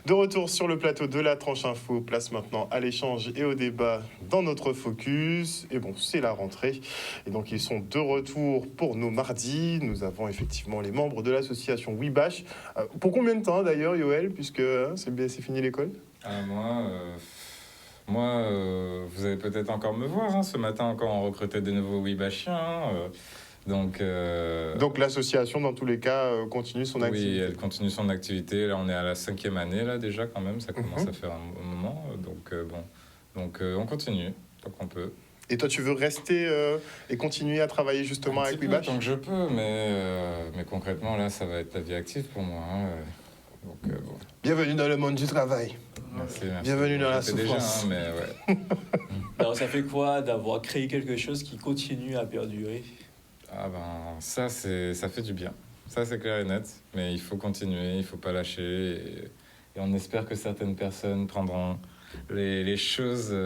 De retour sur le plateau de la tranche info, place maintenant à l'échange et au débat dans notre focus. Et bon, c'est la rentrée. Et donc, ils sont de retour pour nos mardis. Nous avons effectivement les membres de l'association WeBash. Pour combien de temps d'ailleurs, Yoël, puisque c'est fini l'école? Vous allez peut-être encore me voir. Ce matin encore, on recrutait des nouveaux WeBashiens. Donc l'association, dans tous les cas, continue son activité. Oui, elle continue son activité. Là, on est à la 5e année, là, déjà, quand même. Ça commence à faire un moment. Donc, on continue, tant qu'on peut. Et toi, tu veux rester et continuer à travailler justement avec WeBash? Tant que je peux, mais concrètement, là, ça va être la vie active pour moi. Bienvenue dans le monde du travail. Merci. Bienvenue dans la souffrance. Déjà, mais ouais. Alors, ça fait quoi d'avoir créé quelque chose qui continue à perdurer? Ça fait du bien. Ça, c'est clair et net. Mais il faut continuer, il ne faut pas lâcher. Et on espère que certaines personnes prendront les choses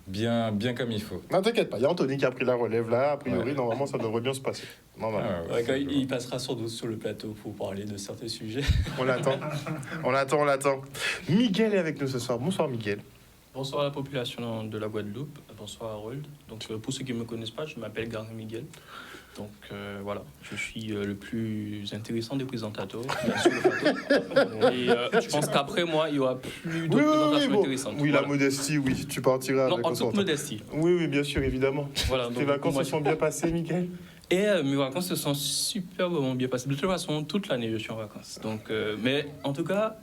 bien comme il faut. Non, t'inquiète pas, il y a Anthony qui a pris la relève là. A priori, normalement, ça devrait bien se passer. Il passera sans doute sur le plateau pour parler de certains sujets. On l'attend. Miguel est avec nous ce soir. Bonsoir, Miguel. Bonsoir à la population de la Guadeloupe. Bonsoir Harold. Donc, pour ceux qui ne me connaissent pas, je m'appelle Gary Miguel. Donc voilà, je suis le plus intéressant des présentateurs sur le plateau. Et je pense qu'après moi, il y aura plus de présentations intéressantes. Oui, voilà. La modestie, oui, tu partiras avec en toute modestie. Oui, bien sûr, évidemment. Voilà, tes vacances se sont bien passées, Miguel? Et mes vacances se sont superbement bien passées. De toute façon, toute l'année, je suis en vacances. Donc, mais en tout cas,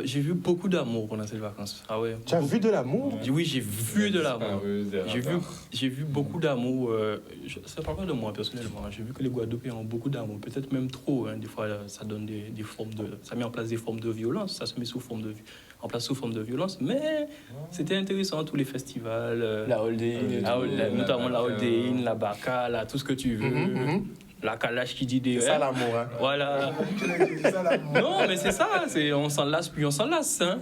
j'ai vu beaucoup d'amour pendant ces vacances. Ah ouais. Tu as vu de l'amour? Oui, j'ai vu de l'amour. J'ai vu beaucoup d'amour. Ça parle pas de moi personnellement. J'ai vu que les Guadeloupéens ont beaucoup d'amour, peut-être même trop. Des fois, ça donne des formes ça met en place des formes de violence. Ça se met en place sous forme de violence. Mais c'était intéressant, tous les festivals. La Holding, notamment la Holding, la Baka, tout ce que tu veux. La calage qui dit des... C'est ça l'amour, hein. Voilà. Non, mais c'est ça. On s'en lasse, puis on s'en lasse. Hein.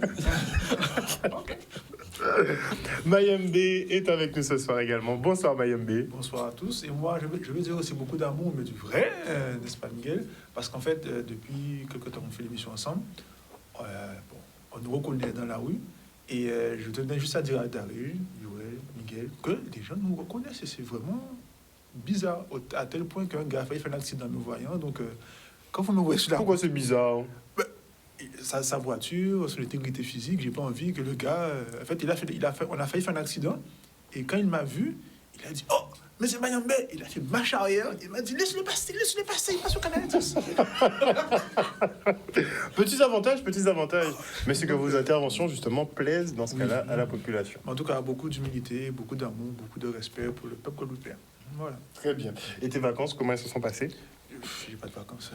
Mayembe est avec nous ce soir également. Bonsoir, Mayembe. Bonsoir à tous. Et moi, je veux dire aussi beaucoup d'amour, mais du vrai, n'est-ce pas, Miguel? Parce qu'en fait, depuis quelques temps, on fait l'émission ensemble. On nous reconnaît dans la rue. Et je tenais juste à dire à Daryl, Joël, Miguel, que les gens nous reconnaissent. Et c'est vraiment bizarre, à tel point qu'un gars a failli faire un accident en nous voyant. Donc, quand vous me voyez sur la Pourquoi c'est bizarre? Sa voiture, son intégrité physique, j'ai pas envie que le gars... en fait, on a failli faire un accident. Et quand il m'a vu, il a dit « Oh, mais c'est Mayembe !» Il a fait marche arrière. Il m'a dit « Laisse-le passer, il passe au Canada. » Petits avantages. Mais c'est que vos interventions, justement, plaisent dans ce cas-là à la population. En tout cas, beaucoup d'humilité, beaucoup d'amour, beaucoup de respect pour le peuple guadeloupéen. Voilà. Très bien. Et tes vacances, comment elles se sont passées? J'ai pas de vacances.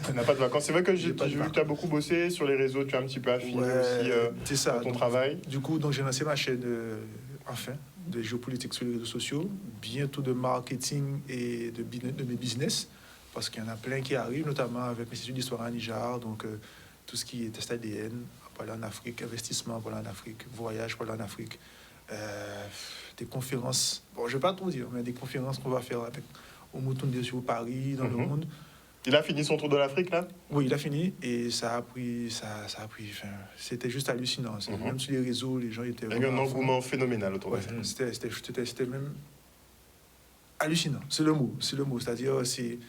Tu n'as pas de vacances. C'est vrai que j'ai vu que tu as beaucoup bossé sur les réseaux, tu as un petit peu affiné aussi ton travail. Du coup, donc, j'ai lancé ma chaîne, de géopolitique sur les réseaux sociaux, bientôt de marketing et de mes business, parce qu'il y en a plein qui arrivent, notamment avec l'Institut d'histoire à Nijar, donc tout ce qui est test ADN, pour aller en Afrique, investissement pour aller en Afrique, voyage pour aller en Afrique, des conférences, bon, je ne vais pas trop dire, mais des conférences qu'on va faire avec Omotunde sur Paris, dans le monde. Il a fini son tour de l'Afrique, là? Oui, il a fini, et ça a pris, c'était juste hallucinant. Même sur les réseaux, les gens étaient... Il y a eu un engouement phénoménal autour de ça. C'était même hallucinant, c'est le mot. C'est-à-dire, c'est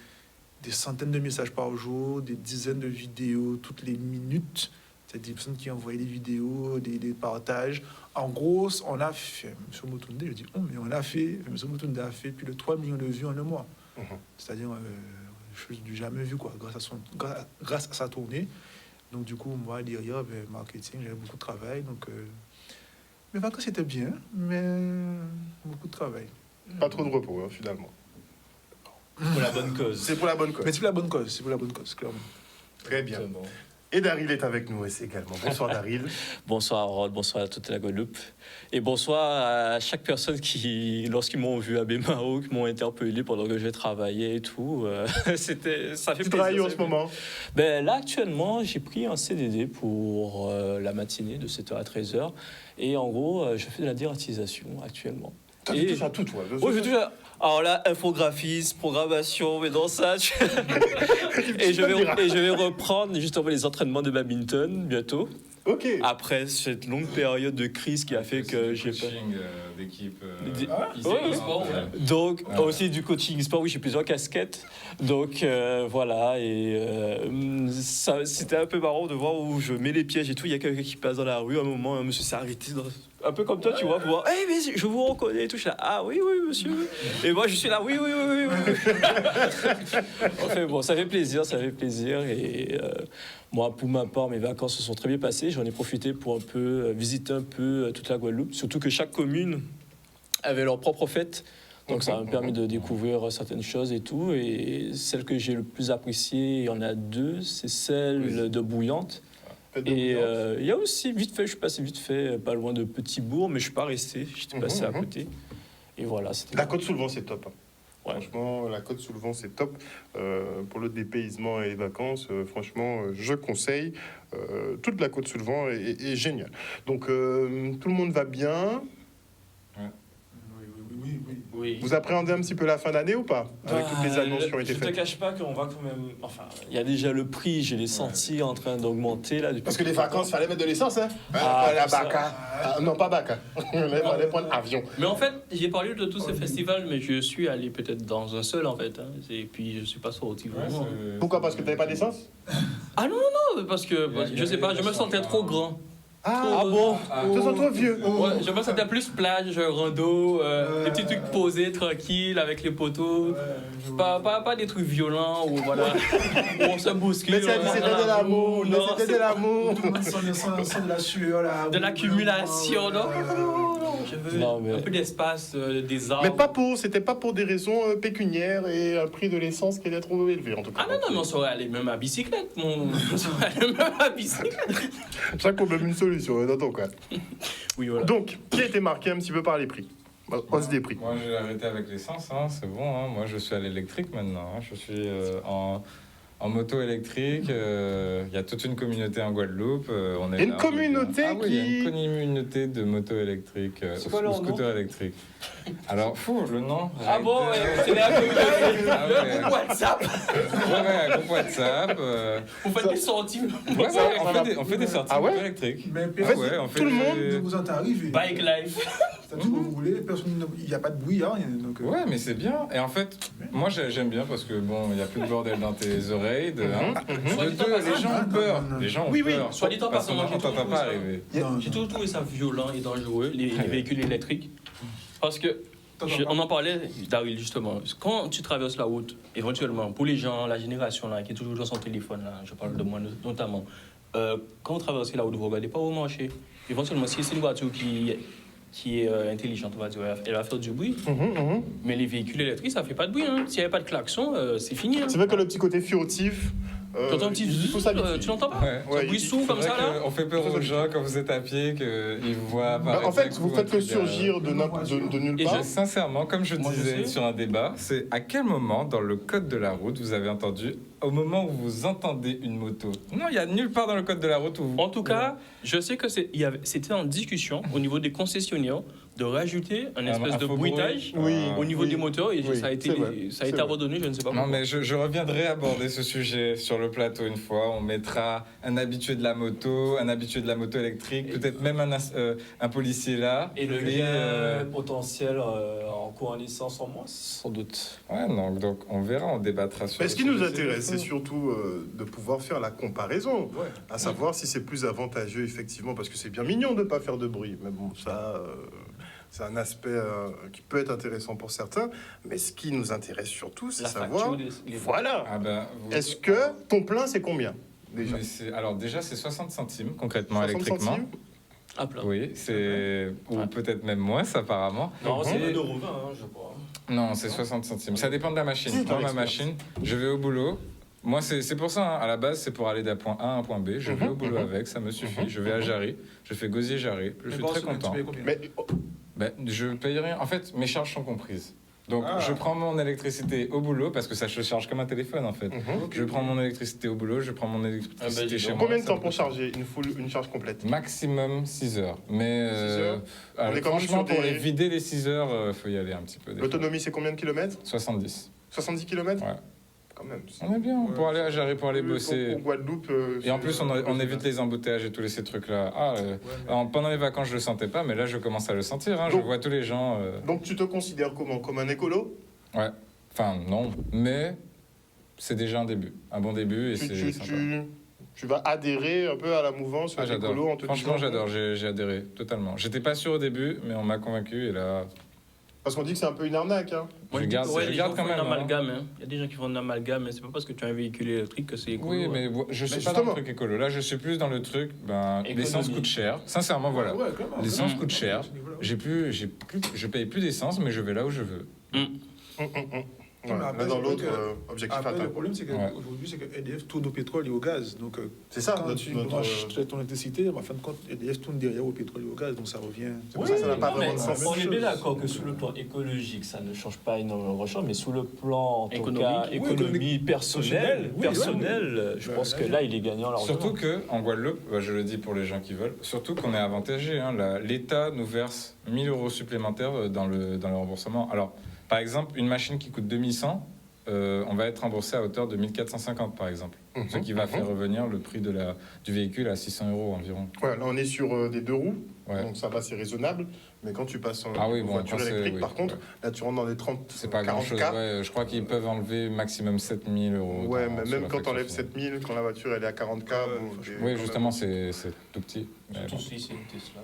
des centaines de messages par jour, des dizaines de vidéos toutes les minutes. C'est des personnes qui envoyaient des vidéos, des partages. En gros, on a fait, M. Motunde, je dis, M. Motunde a fait plus de 3 millions de vues en un mois. C'est-à-dire, chose du jamais vu, quoi, grâce à sa tournée. Donc, du coup, moi, derrière, marketing, j'avais beaucoup de travail. Donc, mes vacances étaient bien, mais beaucoup de travail. Pas trop de repos, finalement. Pour la bonne cause. C'est pour la bonne cause. Mais c'est pour la bonne cause, clairement. Très bien. Et Daryl est avec nous aussi également. Bonsoir Daryl. Bonsoir Harold, bonsoir à toute la Guadeloupe. Et bonsoir à chaque personne qui, lorsqu'ils m'ont vu à Bémao, qui m'ont interpellé pendant que j'ai travaillé et tout. Ça fait plaisir. Tu travailles en ce moment? Là, actuellement, j'ai pris un CDD pour la matinée de 7h à 13h. Et en gros, je fais de la dératisation actuellement. Toi, tu touches à tout, toi. Oui, je touche à... Alors là, infographisme, programmation, mais dans ça... et je vais reprendre justement les entraînements de badminton bientôt. Ok. Après cette longue période de crise qui a fait que j'ai pas... d'équipe. Donc, aussi du coaching sport, oui, j'ai plusieurs casquettes. Donc, voilà. Et c'était un peu marrant de voir où je mets les pièges et tout. Il y a quelqu'un qui passe dans la rue. À un moment, un monsieur s'est arrêté, un peu comme toi, tu vois, pour voir. Hey, mais je vous reconnais et tout. Je suis là, ah oui, oui, monsieur. Et moi, je suis là, oui, oui, oui, oui. Enfin, bon, ça fait plaisir, ça fait plaisir. Et moi, pour ma part, mes vacances se sont très bien passées. J'en ai profité pour un peu visiter un peu toute la Guadeloupe. Surtout que chaque commune avait leur propre fête. Donc ça m'a permis de découvrir certaines choses et tout. Et celle que j'ai le plus appréciée, il y en a deux, c'est celle de Bouillante. Et il y a aussi, vite fait, je suis passé vite fait, pas loin de Petit-Bourg, mais je suis pas resté, j'étais passé à côté. Et voilà. La côte sous le vent, c'est top. Ouais. Franchement, la côte sous le vent, c'est top. Pour le dépaysement et les vacances, franchement, je conseille. Toute la côte sous le vent est géniale. Donc, tout le monde va bien. Oui. Vous appréhendez un petit peu la fin d'année ou pas? Avec toutes les annonces qui ont été faites. Je te cache pas qu'on va quand même... Enfin, il y a déjà le prix, je l'ai senti en train d'augmenter là. Parce que les vacances, fallait mettre de l'essence, hein? La Baca. Non, pas Baca. Il fallait prendre avion. Mais en fait, j'ai parlé de tous ces festivals, mais je suis allé peut-être dans un seul en fait. Hein. Et puis je suis pas sorti vraiment. Pourquoi? Parce que tu n'avais pas d'essence? Ah non, parce que je sais pas, je me sentais trop grand. Ah bon? Tu te sens trop vieux? Ouais, je me sentais plus plage, rando, des petits trucs posés, tranquilles, avec les poteaux. Pas des trucs violents ou voilà, où on se bouscule. Mais c'était de l'amour, c'était de l'amour. Sans de la sueur, là. De l'accumulation, non. Je veux un peu d'espace, des arbres. Mais c'était pas pour des raisons pécuniaires et un prix de l'essence qui est trop élevé en tout cas. Ah non, mais on saurait aller même à bicyclette, on saurait aller même à bicyclette. Chaque problème une solution, dans ton cas. Oui, voilà. Donc, qui a été marqué un petit peu par les prix? Hausse des prix. Moi, j'ai arrêté avec l'essence, hein, c'est bon. Hein. Moi, je suis à l'électrique maintenant. Hein. Je suis en moto électrique. Il y a toute une communauté en Guadeloupe. On est une communauté qui... il y a une communauté de moto électriques, ou scooter électrique. Alors, le nom. Ah bon, c'est la communauté. Groupe WhatsApp. Ouais, groupe WhatsApp. Vous faites des sorties. On fait des sorties électriques. Mais tout le monde vous en arrive. Bike life. Tout ce que vous voulez, il n'y a pas de bruit, hein. Donc, ouais, mais c'est bien. Et en fait, moi j'aime bien parce que bon, il n'y a plus de bordel dans tes oreilles. De deux, les gens ont peur. Les gens ont peur. Soit dit en passant, on t'entend pas arriver. J'ai toujours trouvé ça violent et dangereux, les véhicules électriques. Parce que, on en parlait, Daryl, justement. Quand tu traverses la route, éventuellement, pour les gens, la génération là, qui est toujours dans son téléphone, là, je parle de moi notamment, quand vous traversez la route, vous ne regardez pas au marché. Éventuellement, si c'est une voiture qui est intelligente, on va dire, elle va faire du bruit. Mais les véhicules électriques, ça ne fait pas de bruit. Hein. S'il n'y avait pas de klaxon, c'est fini. Hein. C'est vrai que le petit côté furtif. Tu entends un petit tu l'entends pas? Ouais, un bruit sourd comme ça là. On fait peur aux gens quand vous êtes à pied, qu'ils vous voient apparaître. En fait, vous faites que surgir de nulle part. Et sincèrement, comme je disais sur un débat, c'est à quel moment dans le code de la route vous avez entendu, au moment où vous entendez une moto? Non, il n'y a nulle part dans le code de la route où vous... En tout cas, je sais que c'était en discussion au niveau des concessionnaires de rajouter un espèce de bruitage au niveau des moteurs et ça a été abandonné, je ne sais pas pourquoi. Non, mais je reviendrai aborder ce sujet sur le plateau une fois. On mettra un habitué de la moto, un habitué de la moto électrique, peut-être même un policier là. Et le lien potentiel en cours en licence en moins, sans doute. Ouais, donc on verra, on débattra sur. Mais ce qui nous intéresse, c'est surtout de pouvoir faire la comparaison, à savoir si c'est plus avantageux effectivement, parce que c'est bien mignon de ne pas faire de bruit, mais bon, ça... c'est un aspect qui peut être intéressant pour certains, mais ce qui nous intéresse surtout, c'est savoir... Voilà. Est-ce que ton plein, c'est combien déjà? Alors déjà, c'est 60 centimes concrètement 60 électriquement. centimes À plat. Oui, ou peut-être même moins, apparemment. Non, c'est 1,20 €, je crois. Non, c'est 60 centimes. Ça dépend de la machine. Dans ma machine, je vais au boulot. Moi, c'est pour ça, hein. À la base, c'est pour aller d'un point A à un point B. Je vais au boulot avec, ça me suffit. Je vais à Jarry, je fais Gosier-Jarry. Je suis très content. Mais Je paye rien. En fait, mes charges sont comprises. Donc, je prends mon électricité au boulot, parce que ça se charge comme un téléphone, en fait. Je prends mon électricité au boulot, je prends mon électricité chez moi. Combien de temps pour charger une charge complète? Maximum 6 heures. Mais 6 heures. On est quand même franchement, sur pour des- les vider les 6 heures, il faut y aller un petit peu. L'autonomie, c'est combien de kilomètres? 70. 70 kilomètres? Ouais. Quand même. On est bien, pour aller, j'arrive pour aller Pour bosser. Guadeloupe. Et en plus, on évite les embouteillages et tous ces trucs-là. Pendant les vacances, je le sentais pas, mais là, je commence à le sentir. Hein. Je Donc- vois tous les gens. Donc tu te considères comment? Comme un écolo? Ouais. Enfin, non, mais c'est déjà un début. Un bon début et c'est sympa. Tu vas adhérer un peu à la mouvance J'adore. écolo en te Franchement, disant- j'adore. J'ai adhéré totalement. J'étais pas sûr au début, mais on m'a convaincu et là, Parce qu'on dit que c'est un peu une arnaque. Hein. je garde les gens quand font même. un hein. amalgame. Hein. Il y a des gens qui font un amalgame, mais c'est pas parce que tu as un véhicule électrique que c'est écolo. Oui, hein. mais je suis Mais pas dans le justement. truc écolo. Là, je suis plus dans le truc. Économie. L'essence coûte cher. Sincèrement, voilà. Ouais, clairement. L'essence coûte cher. À ce niveau-là, Je paye plus d'essence, mais je vais là où je veux. Ouais, mais après, l'un dans c'est vrai l'autre, que- objectif Après, atteint. le problème, c'est qu'aujourd'hui, c'est que EDF tourne au pétrole et au gaz. Donc, C'est ça, quand tu branches ton électricité, en fin de compte, EDF tourne derrière au pétrole et au gaz. Donc, ça revient. C'est pour Oui, ça que ça n'a non, pas Non, vraiment mais de sens. on est bien d'accord que sous le plan écologique, ça ne change pas énormément de choses, mais sous le plan, en tout Économique. cas, Oui, économie personnelle, oui, je ouais, pense ouais. que là, il est gagnant largement. Surtout que en Guadeloupe, je le dis pour les gens qui veulent, surtout qu'on est avantagé. Hein, l'État nous verse 1 000 € supplémentaires dans le remboursement. Alors, par exemple, une machine qui coûte 2100, on va être remboursé à hauteur de 1450 par exemple. Ce qui va faire revenir le prix du véhicule à 600 € environ. Ouais, là, on est sur des 2 roues, Ouais. donc ça va, c'est raisonnable. Mais quand tu passes en Ah oui, bon, voiture après, électrique, oui, par contre, ouais. là, tu rentres dans les 30, C'est pas 40 grand chose. K. Ouais, je crois qu'ils peuvent enlever maximum 7000 €. Ouais, dans- mais sur même la quand tu enlèves facture. 7000, quand la voiture elle est à 40 K, bon, t'es quand Oui, même- justement, c'est tout petit. Mais Surtout bon. si c'est une Tesla.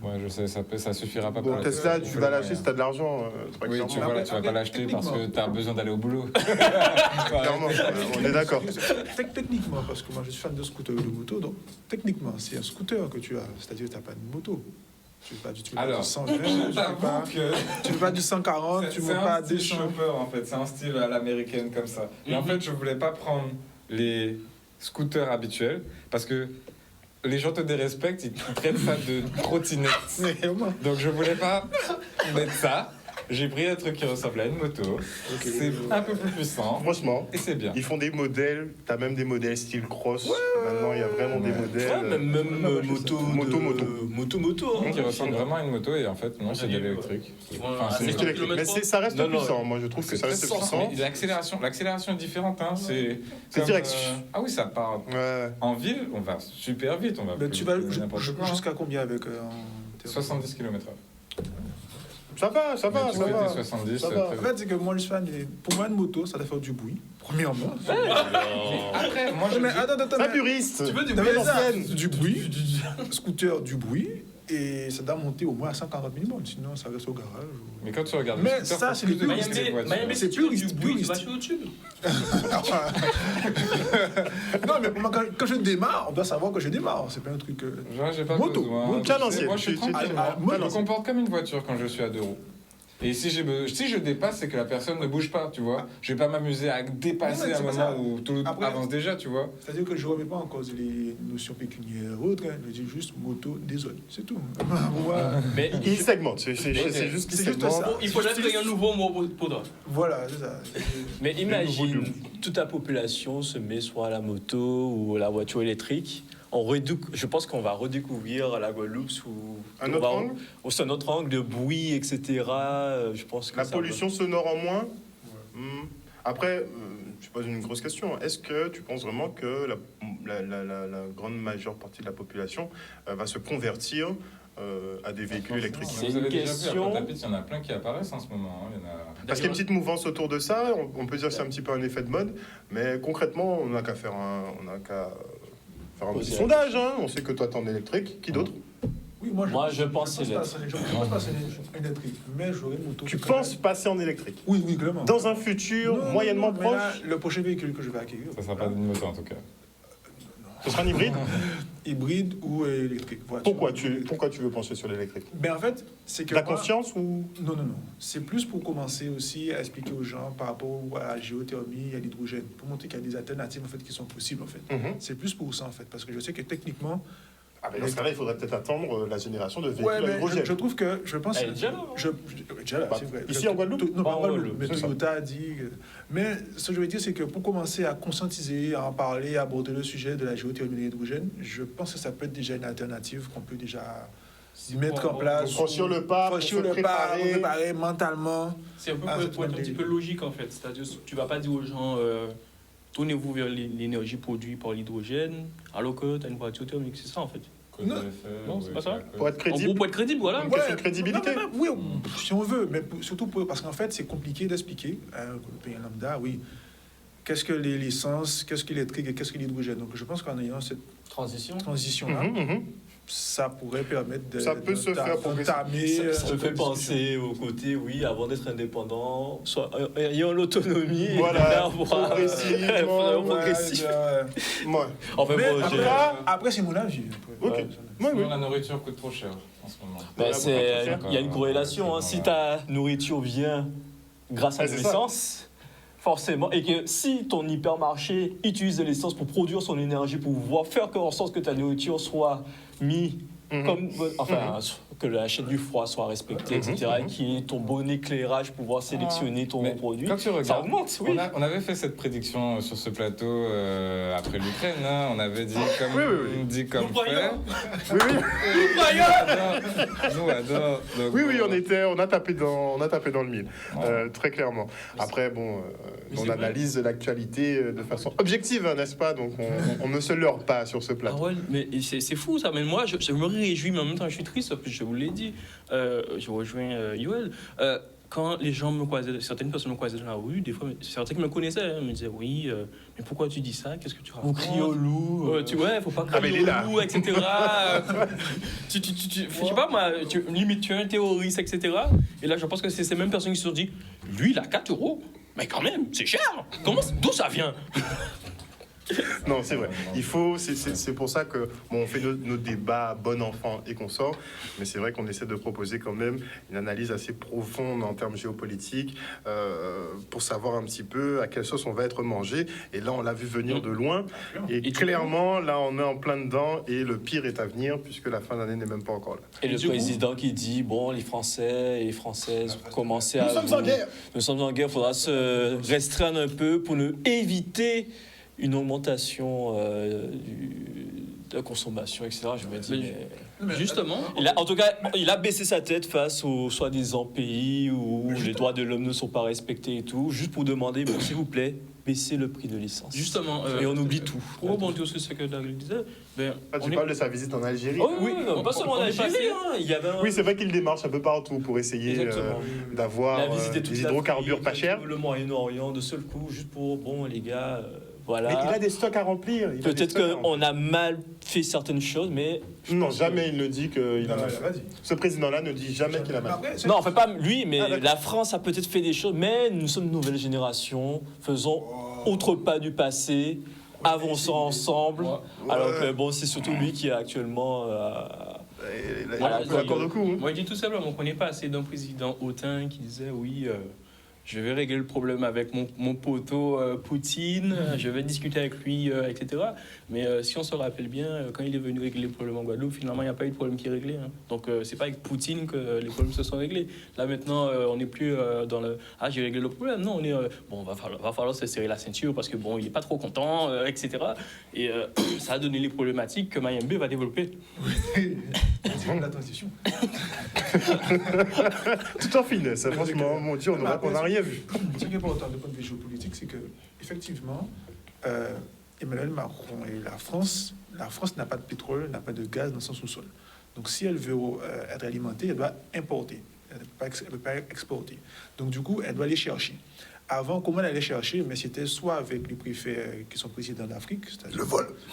Ouais, je sais, ça suffira pas. Bon, pour la Tesla, il tu faut vas les l'acheter moyens. si t'as de l'argent. très Oui, clairement. tu vas Après, pas l'acheter parce que techniquement. tu as besoin d'aller au boulot. Clairement, on est d'accord. Techniquement, parce que moi je suis fan de scooter et de moto, donc techniquement, c'est un scooter que tu as, c'est-à-dire que tu n'as pas de moto. Tu ne veux pas du Alors, du 120, tu veux pas du 140, tu ne veux pas style 200. chopper en fait, c'est un style à l'américaine comme ça. Et en fait, je voulais pas prendre les scooters habituels parce que les gens te dérespectent, ils traitent ça de trottinette. Mais vraiment. Donc je voulais pas mettre ça. J'ai pris un truc qui ressemble à une moto. C'est un peu plus puissant Franchement, et c'est bien. ils font des modèles, t'as même des modèles style cross. Maintenant, il y a vraiment des modèles. Ouais, même Moto. moto. hein. Qui ressemble vraiment à une moto et en fait non, c'est de dit, l'électrique. Ils vont Enfin, à c'est C'est 50 électrique. Mais km/h. ça reste Non, non. puissant. Moi, je trouve que ça reste puissant. Mais l'accélération est différente. Hein. C'est comme, direct. Ah oui, ça part. Ouais. En ville, on va super vite. On va Mais plus tu vas vite que n'importe quoi. jusqu'à combien avec en termes- 70 km/h. Ça va, ça va, Tu ça fais va. tes 70, Ça va. En fait, c'est que moi, je suis fan. Pour moi, une moto, ça doit faire du bruit, premièrement. Après, moi je Mais dis- attends, Pas mais- puriste. Tu veux du Non, bruit mais ça, l'ancienne. du bruit, scooter, du bruit, et ça doit monter au moins à 140 minimum, sinon ça reste au garage. Mais quand tu regardes Mais le scooter, ça, faut c'est plus les de puristes. vitesse des voitures. Miami, C'est si tu veux puriste, du bruit, tu vas puriste. sur YouTube. Non, mais pour moi, quand je démarre, on doit savoir que je démarre. C'est pas un truc. Genre, j'ai pas Moto. besoin. Moto, Tu sais, à l'ancienne. Moi, je suis Tu- tu- tranquille. ah, Moi, je me moto. comporte comme une voiture quand je suis à deux roues. Et si je dépasse, c'est que la personne ne bouge pas, tu vois. Je vais pas m'amuser à dépasser Non, à un c'est pas moment ça. où tout Après- avance déjà, tu vois. C'est-à-dire que je ne remets pas en cause les notions pécuniaires ou autres. Hein. Je dis juste moto, désolé. C'est tout. Voilà, Mais Il segmente. C'est juste qu'il C'est juste segmente. ça. il faudrait créer un nouveau mot pour toi. Voilà, c'est ça. Mais nouveau imagine, lieu. toute la population se met soit à la moto ou à la voiture électrique. Je pense qu'on va redécouvrir la Guadeloupe sous Un autre angle. sous un autre angle de bruit, etc. Je pense que La ça pollution sonore en moins. Après, je pose une grosse question. Est-ce que tu penses vraiment que la grande majeure partie de la population va se convertir à des véhicules électriques? C'est Vous avez une déjà question- vu, à Pointe-à-Pitre, il y en a plein qui apparaissent en ce moment. Hein. Il y en a... Parce qu'il y a une petite mouvance autour de ça. On peut dire que c'est un petit peu un effet de mode. Mais concrètement, on n'a qu'à faire un petit Poser la sondage. Hein. On sait que toi, t'es en électrique. Qui d'autre? Oui, Moi, je pense que c'est je pense pas c'est électrique, mais j'aurais une moto. Tu penses passer en électrique? Oui, oui, clairement. Dans un futur Non, moyennement non, mais là, proche, le prochain véhicule que je vais acquérir, Ça sera pas une moto en tout cas. ce sera un hybride. hybride ou électrique. Voiture. Pourquoi tu veux pencher sur l'électrique? Ben en fait, c'est que La moi- confiance ou... Non, non, non. C'est plus pour commencer aussi à expliquer aux gens par rapport à la géothermie, à l'hydrogène, pour montrer qu'il y a des alternatives en fait qui sont possibles en fait. Mhm. C'est plus pour ça en fait, parce que je sais que techniquement, Ah, mais dans ce cas-là, il faudrait peut-être attendre la génération de véhicules Ouais, à mais hydrogène. je trouve que, je pense... Elle est déjà là, hein. Déjà là, Bah, c'est vrai. ici, en Guadeloupe? Non, pas Pas en en Guadeloupe, Guadeloupe, mais c'est ça. Toyota a dit... Mais ce que je veux dire, c'est que pour commencer à conscientiser, à en parler, à aborder le sujet de la géothermie de l'hydrogène, je pense que ça peut être déjà une alternative qu'on peut déjà mettre en place. Donc, franchir le pas, pour Franchir se le pas, préparer. préparer mentalement. C'est un peu Ah, pour être un c'est petit peu logique en fait. C'est-à-dire, tu vas pas dire aux gens, tournez-vous vers l'énergie produite par l'hydrogène, alors que tu as une voiture thermique. C'est ça en fait. Non. Non, c'est pas ça. Pour être En gros, crédible. pour être crédible, voilà. Une question de crédibilité. Non, mais oui, si on veut, mais surtout parce qu'en fait, c'est compliqué d'expliquer à un pays lambda, oui, qu'est-ce que l'essence, qu'est-ce que l'électrique et qu'est-ce que l'hydrogène. Donc je pense qu'en ayant cette Transition. transition-là, ça pourrait permettre de... Ça peut se faire d'entamer, Ça me fait penser au côté, oui, avant d'être indépendant, soit ayant l'autonomie et Voilà, d'avoir, progressivement, progressif. Ouais. Enfin Mais bon, j'ai- après, c'est mon avis. Ok. Ouais. Oui, oui. Sinon, la nourriture coûte trop cher en ce moment. Ben, Voilà, il y a une corrélation. Hein. Si ta nourriture vient grâce à Ah, de c'est ça. l'essence, forcément, et que si ton hypermarché utilise de l'essence pour produire son énergie, pour pouvoir faire en sorte que ta nourriture soit mise comme, enfin, que la chaîne du froid soit respectée, etc., et qu'il y ait ton bon éclairage pour pouvoir sélectionner ton Mais produit, quand tu regardes, ça augmente, oui. on avait fait cette prédiction sur ce plateau après l'Ukraine. Hein. On avait dit comme, dit comme Nous fait. croyons. Oui, oui. Nous adore. Donc, Oui, oui, on a tapé dans le mille, Ouais. très clairement. Après, bon, Mais on c'est analyse l'actualité de façon objective, hein, n'est-ce pas? Donc, on ne se leurre pas sur ce Ah plateau. ouais, mais c'est fou ça. Mais moi, je me réjouis, mais en même temps, je suis triste. Parce que je vous l'ai dit. Je rejoins Yoel. Quand les gens me croisaient, certaines personnes me croisaient dans la rue, des fois, certains qui me connaissaient hein, me disaient oui, mais pourquoi tu dis ça? Qu'est-ce que tu racontes? Vous criez au loup. Ouais, faut pas Ah, mais crier il est là. au loup, etc. Je sais pas moi, limite tu es un terroriste, etc. Et là, je pense que c'est ces mêmes personnes qui se sont dit, lui, il a 4 euros. Mais quand même, c'est cher. D'où ça vient? Non, c'est vrai. Il faut, c'est pour ça que bon, on fait nos débats bon enfant et consort, mais c'est vrai qu'on essaie de proposer quand même une analyse assez profonde en termes géopolitiques pour savoir un petit peu à quelle sauce on va être mangé. Et là, on l'a vu venir de loin. Et clairement, là, on est en plein dedans et le pire est à venir puisque la fin d'année n'est même pas encore là. Et le Du coup- président qui dit, bon, les Français et les Françaises, commencez à... Nous sommes en guerre. Nous sommes en guerre, il faudra se restreindre un peu pour ne éviter une augmentation de la consommation, etc. Je me dis, mais... Justement, En tout cas, il a baissé sa tête face aux soi-disant pays où les droits de l'homme ne sont pas respectés et tout, juste pour demander, bon, s'il vous plaît, baissez le prix de l'essence. justement, Et on oublie tout. pour rebondir sur ce que Daryl disait, ben, Ah, tu parles de sa visite en Algérie. Oh, oui, non, pas seulement en on est Algérie, passé- hein, il y avait un... Oui, c'est vrai qu'il démarche un peu partout pour essayer Exactement. d'avoir Il a visité toute des l'Afrique, hydrocarbures pas chers. Le Moyen-Orient de seul coup, juste pour, bon, les gars, voilà. Mais il a des stocks à remplir. il a des Peut-être stocks à remplir. qu'on a mal fait certaines choses, mais... Non, jamais il ne dit qu'il a mal fait. Vas-y. Ce président-là ne dit jamais qu'il a mal fait. Après, c'est- Non, enfin pas lui, mais Ah, d'accord. la France a peut-être fait des choses, mais nous sommes une nouvelle génération, faisons autre pas du passé, avançons ensemble. Alors que bon, c'est surtout lui qui est actuellement... Il Voilà, a un peu la corde au cou. hein. moi je dis tout simplement qu'on n'est pas assez d'un président hautain qui disait oui, je vais régler le problème avec mon poteau Poutine, je vais discuter avec lui, etc. Mais si on se rappelle bien, quand il est venu régler les problèmes en Guadeloupe, finalement il n'y a pas eu de problème qui est réglé. Hein. Donc c'est pas avec Poutine que les problèmes se sont réglés. Là maintenant, on n'est plus dans le ah j'ai réglé le problème. Non, on est bon, va falloir se serrer la ceinture parce que bon, il est pas trop content, etc. Et ça a donné les problématiques que Mayembe va développer. c'est la transition. Tout en finesse, hein, franchement, mon Dieu, on n'a rien vu. Ce qui est important du point de vue géopolitique, c'est que effectivement, Emmanuel Macron et la France n'a pas de pétrole, n'a pas de gaz dans son sous-sol. Donc, si elle veut être alimentée, elle doit importer. Elle ne peut pas exporter. Donc, du coup, elle doit aller chercher. Avant, comment elle allait chercher? Mais c'était soit avec les préfets qui sont présidents d'Afrique, c'est-à-dire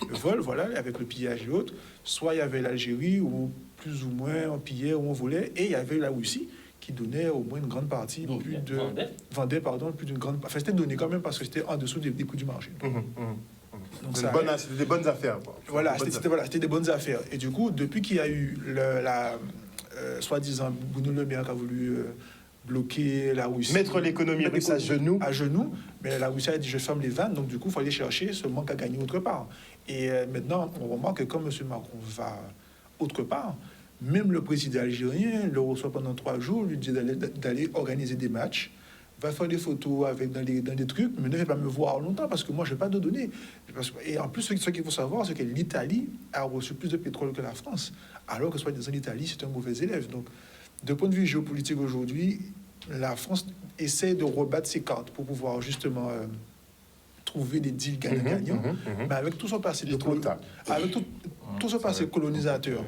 le vol, voilà, avec le pillage et autres. Soit il y avait l'Algérie où plus ou moins on pillait, où on volait, et il y avait la Russie qui donnait au moins une grande partie, vendait plus d'une grande, enfin c'était donné quand même parce que c'était en dessous des prix du marché. Donc C'était des bonnes affaires. Quoi. Voilà, c'était des bonnes affaires. Et du coup, depuis qu'il y a eu soi-disant Bruno Le Maire qui a voulu bloquer la Russie, Mettre l'économie russe à genoux. mais la Russie a dit je ferme les vannes, donc du coup il faut aller chercher ce manque à gagner autre part. Et maintenant, on remarque que comme M. Macron va autre part. Même le président algérien le reçoit pendant 3 jours, lui dit d'aller organiser des matchs, va faire des photos dans des trucs, mais ne va pas me voir longtemps parce que moi, je n'ai pas de données. Et en plus, ce qu'il faut savoir, c'est que l'Italie a reçu plus de pétrole que la France, alors que soi-disant l'Italie, c'est un mauvais élève. Donc, de point de vue géopolitique aujourd'hui, la France essaie de rebattre ses cartes pour pouvoir justement trouver des deals gagnants-gagnants, mais avec tout son passé avec tout son passé colonisateur,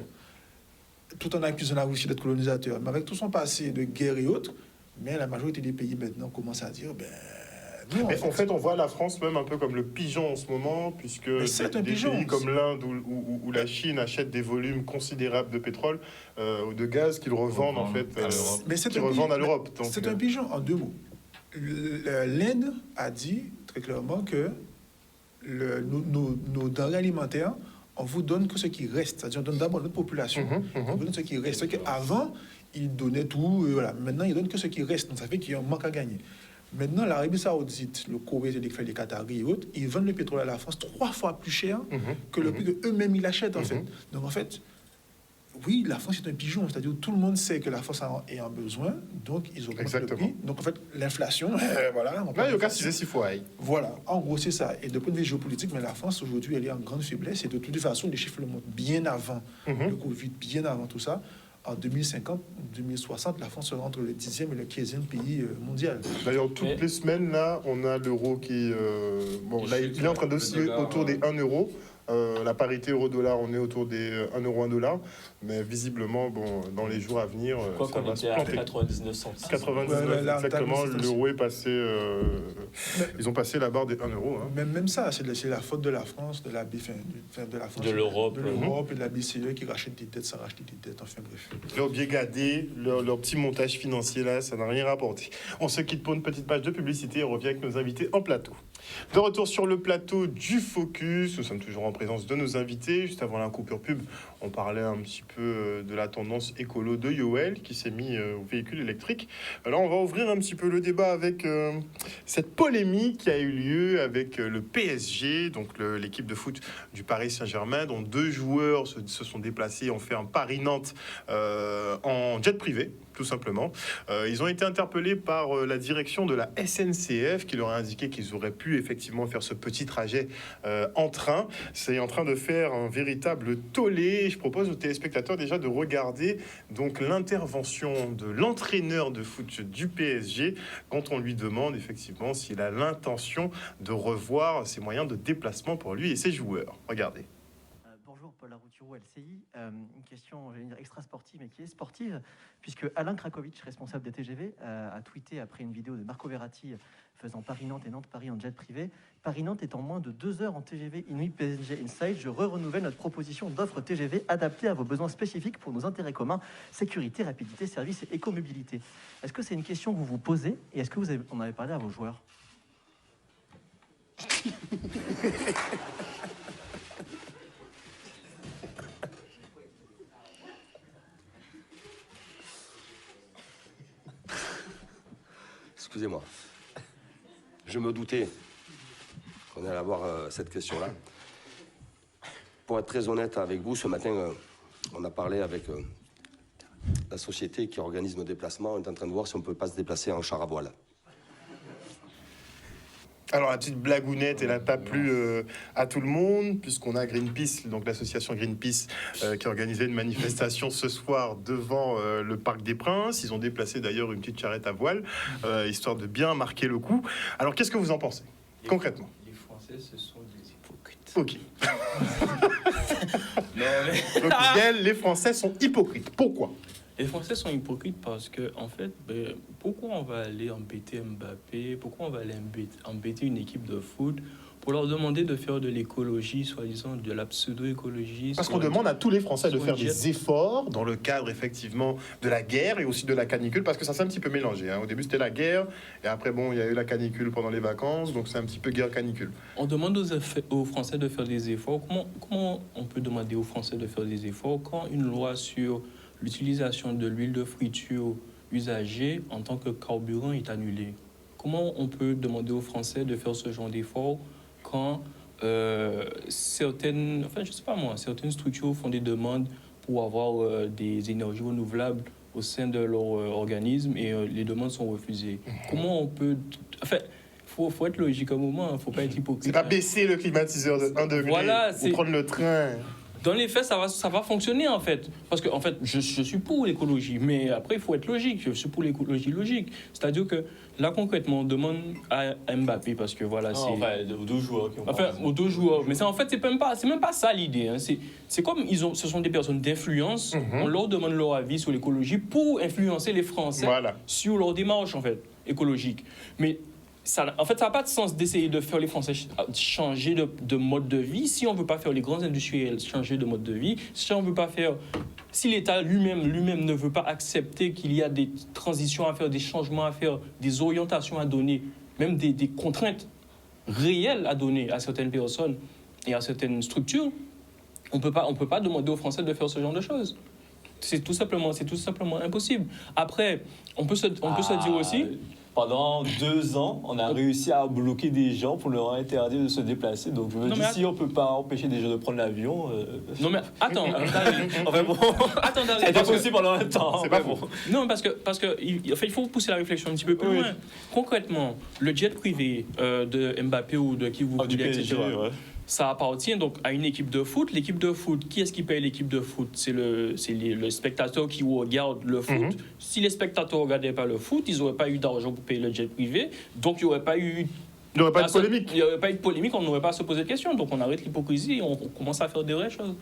tout en accusant la Russie d'être colonisateur, mais avec tout son passé de guerre et autres, mais la majorité des pays maintenant commencent à dire, non, en fait, on voit la France même un peu comme le pigeon en ce moment, puisque des pays comme l'Inde ou la Chine achètent des volumes considérables de pétrole ou de gaz qu'ils revendent en fait, à l'Europe. C'est un pigeon en 2 mots. L'Inde a dit très clairement que nos denrées alimentaires, on vous donne que ce qui reste. C'est-à-dire, on donne d'abord notre population. On vous donne ce qui reste. C'est qu'avant, ils donnaient tout. Voilà. Maintenant, ils donnent que ce qui reste. Donc, ça fait qu'il y a un manque à gagner. Maintenant, l'Arabie Saoudite, le Koweït, les Qataris et autres, ils vendent le pétrole à la France 3 fois plus cher que le prix qu'eux-mêmes ils achètent, en fait. Donc, en fait, oui, la France est un pigeon. C'est-à-dire tout le monde sait que la France est en besoin. Donc, ils augmentent le prix. Donc, en fait, l'inflation, voilà. Là, il y a qu'à 6 fois. Voilà, en gros, c'est ça. Et de point de vue géopolitique, mais la France, aujourd'hui, elle est en grande faiblesse. Et de toute façon, les chiffres le montrent bien avant le Covid, bien avant tout ça. En 2050, 2060, la France sera entre le 10e et le 15e pays mondial. D'ailleurs, toutes les semaines, là, on a l'euro qui... là, il est en train d'osciller autour des 1 euro. La parité euro-dollar, on est autour des 1 euro, 1 dollar. Mais visiblement, dans les jours à venir, ça va se planter. 99 centimes. 99, exactement. L'euro est passé... ils ont passé la barre des 1 euro. Même ça, c'est la faute de la France, de la l'Europe. De l'Europe et de la BCE qui rachètent des dettes sans racheter des dettes. Enfin bref. Leur bien gadé, leur petit montage financier là, ça n'a rien rapporté. On se quitte pour une petite page de publicité et on revient avec nos invités en plateau. De retour sur le plateau du Focus, nous sommes toujours en présence de nos invités. Juste avant la coupure pub, on parlait un petit peu de la tendance écolo de Yoel qui s'est mis au véhicule électrique. Alors on va ouvrir un petit peu le débat avec cette polémique qui a eu lieu avec le PSG, donc l'équipe de foot du Paris Saint-Germain, dont 2 joueurs se sont déplacés, ont fait un Paris-Nantes en jet privé. Tout simplement. Ils ont été interpellés par la direction de la SNCF qui leur a indiqué qu'ils auraient pu effectivement faire ce petit trajet en train. C'est en train de faire un véritable tollé. Je propose aux téléspectateurs déjà de regarder donc l'intervention de l'entraîneur de foot du PSG quand on lui demande effectivement s'il a l'intention de revoir ses moyens de déplacement pour lui et ses joueurs. Regardez. Bonjour, Paul Larouturou, LCI. Une question, j'allais dire extra-sportive, mais qui est sportive, puisque Alain Krakowicz, responsable des TGV, a tweeté après une vidéo de Marco Verratti faisant Paris-Nantes et Nantes-Paris en jet privé. Paris-Nantes est en moins de 2 heures en TGV Inuit PSG Inside. Je renouvelle notre proposition d'offre TGV adaptée à vos besoins spécifiques pour nos intérêts communs, sécurité, rapidité, service et écomobilité. Est-ce que c'est une question que vous vous posez et est-ce que vous en avez parlé à vos joueurs? Excusez-moi. Je me doutais qu'on allait avoir cette question-là. Pour être très honnête avec vous, ce matin, on a parlé avec la société qui organise nos déplacements. On est en train de voir si on ne peut pas se déplacer en char à voile. Alors la petite blagounette, elle n'a pas plu à tout le monde, puisqu'on a Greenpeace, donc l'association Greenpeace, qui a organisé une manifestation ce soir devant le Parc des Princes. Ils ont déplacé d'ailleurs une petite charrette à voile, histoire de bien marquer le coup. Alors qu'est-ce que vous en pensez, concrètement? Les Français, ce sont des hypocrites. Ok. Non, mais... Donc Gaël, les Français sont hypocrites. Pourquoi? Les Français sont hypocrites parce que, en fait, pourquoi on va aller embêter Mbappé? Pourquoi on va aller embêter une équipe de foot pour leur demander de faire de l'écologie, soi-disant de la pseudo-écologie? Parce qu'on demande à tous les Français de faire des efforts dans le cadre, effectivement, de la guerre et aussi de la canicule, parce que ça s'est un petit peu mélangé. Au début, c'était la guerre, et après, il y a eu la canicule pendant les vacances, donc c'est un petit peu guerre-canicule. On demande aux Français de faire des efforts. Comment on peut demander aux Français de faire des efforts quand une loi sur l'utilisation de l'huile de friture usagée en tant que carburant est annulée? Comment on peut demander aux Français de faire ce genre d'efforts quand certaines structures font des demandes pour avoir des énergies renouvelables au sein de leur organisme et les demandes sont refusées. Comment on peut... Enfin, faut être logique à un moment, il ne faut pas être hypocrite. C'est pas baisser le climatiseur de 1 degré Voilà, ou prendre le train. Dans les faits, ça va fonctionner en fait. Parce que en fait, je suis pour l'écologie, mais après, il faut être logique. Je suis pour l'écologie logique. C'est-à-dire que là, concrètement, on demande à Mbappé, parce que voilà, c'est... Enfin, aux 2 joueurs. Aux 2 joueurs. Mais ça, en fait, c'est même pas ça l'idée. Hein. C'est comme ce sont des personnes d'influence. On leur demande leur avis sur l'écologie pour influencer les Français sur leur démarche, en fait, écologique. Mais ça n'a pas de sens d'essayer de faire les Français changer de mode de vie si on ne veut pas faire les grands industriels changer de mode de vie, si on veut pas faire... Si l'État lui-même ne veut pas accepter qu'il y a des transitions à faire, des changements à faire, des orientations à donner, même des contraintes réelles à donner à certaines personnes et à certaines structures, on peut pas demander aux Français de faire ce genre de choses. C'est tout simplement impossible. Après, on peut se dire aussi... Pendant 2 ans, on a réussi à bloquer des gens pour leur interdire de se déplacer. Donc je me dis, si on ne peut pas empêcher des gens de prendre l'avion... Non mais attends, enfin bon, ça a été possible pendant un temps. C'est pas bon. Non, parce que il faut pousser la réflexion un petit peu plus loin. Concrètement, le jet privé de Mbappé ou de qui vous voulez, etc., ça appartient donc à une équipe de foot. L'équipe de foot, qui est-ce qui paye l'équipe de foot? C'est le spectateur qui regarde le foot. Si les spectateurs ne regardaient pas le foot, ils n'auraient pas eu d'argent pour payer le jet privé. Donc, il n'y aurait pas eu... Il n'y aurait pas de polémique. Il n'y aurait pas eu de polémique, on n'aurait pas à se poser de questions. Donc, on arrête l'hypocrisie et on commence à faire des vraies choses.